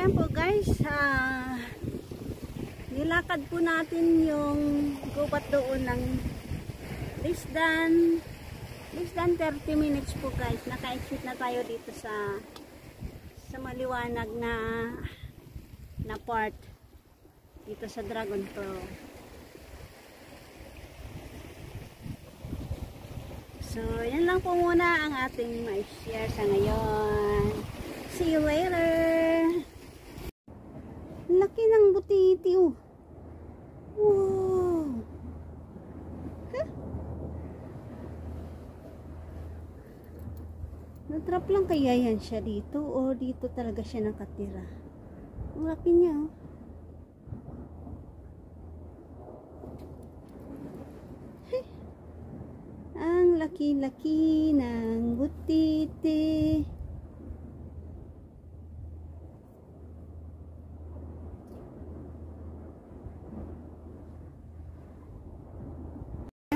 Ayan po guys, nilakad po natin yung gubat doon ng less than 30 minutes po guys. Naka-exit na tayo dito sa maliwanag na part dito sa Dragon Pro. So, yan lang po muna ang ating ma-share sa ngayon. See you later! Laki ng butiti oh! Wow! Huh? Natrap lang kaya yan siya dito o dito talaga siya nakatira? Ang laki niya oh! Ang laki-laki ng butiti.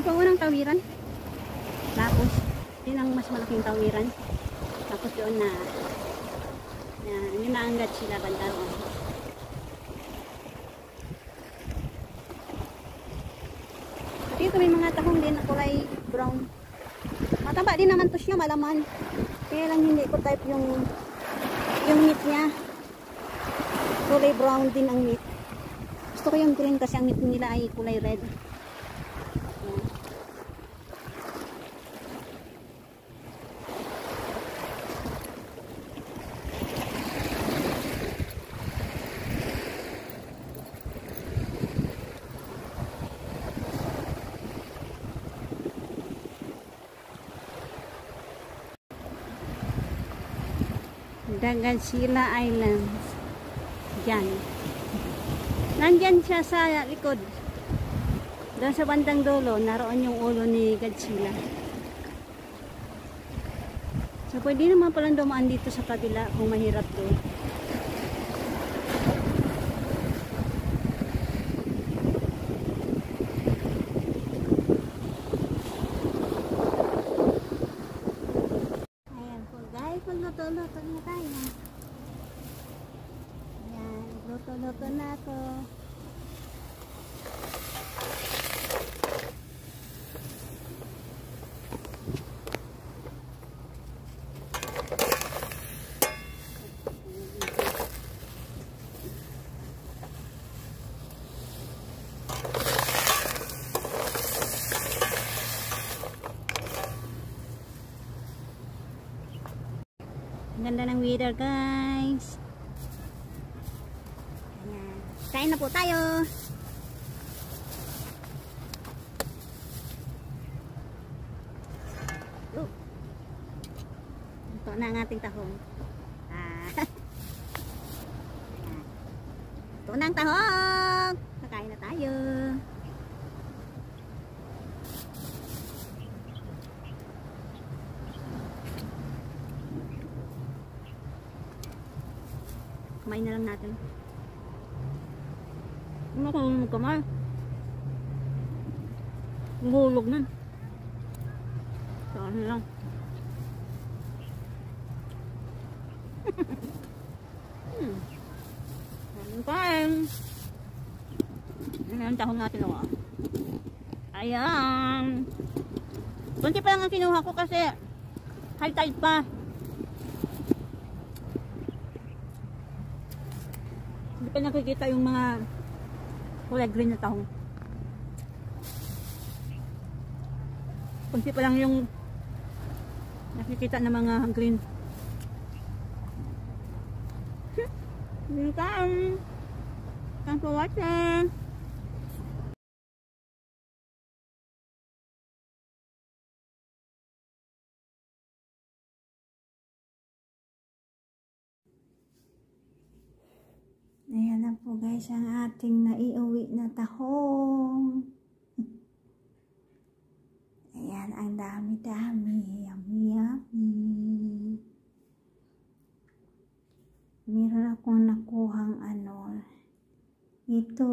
Ito unang tawiran. Tapos, yun ang mas malaking tawiran. Tapos doon na ninaangat sila bandaro. Dito may mga tahong din na kulay brown. Mataba din naman to siya, malaman. Kaya lang hindi ko type yung meat niya. Kulay brown din ang meat. Gusto ko yung green kasi ang meat nila ay kulay red. Dagansila Islands. Diyan. Nandyan siya sa likod. Doon sa bandang dulo, naroon yung ulo ni Godzilla. So, pwede naman palang dumaan dito sa kabila kung mahirap doon. Luto-luto na tayo. Ayan, luto-luto na ako. Ganda ng weather guys. Ayan. Kain na po tayo. Ito na ang ating tahong. Ito na ang tahong. Kakain na tayo. Kumain na lang natin. Ano kung magkamay? Mahulog na. Saan lang. Kain. Ayan ang tahong natin o. Ayan. Kunti pa lang ang kinuha ko kasi high tide pa. Hindi pa nakikita yung mga kulay green na tahong. Kunti pa lang yung nakikita na mga green. Thanks for watching. Ayan na po guys ang ating naiuwi na tahong. Ayan, ang dami-dami. Yummy, yummy. Meron akong nakuhang ito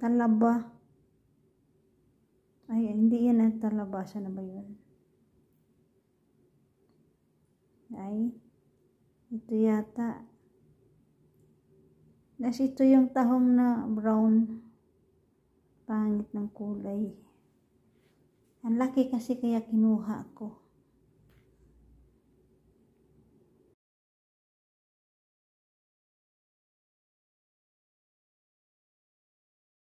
talaba. Ay, hindi yan ang talaba. Saan na ba yun? Ay, Ito yata. Tapos ito yung tahong na brown. Pangit ng kulay. Ang laki kasi kaya kinuha ko.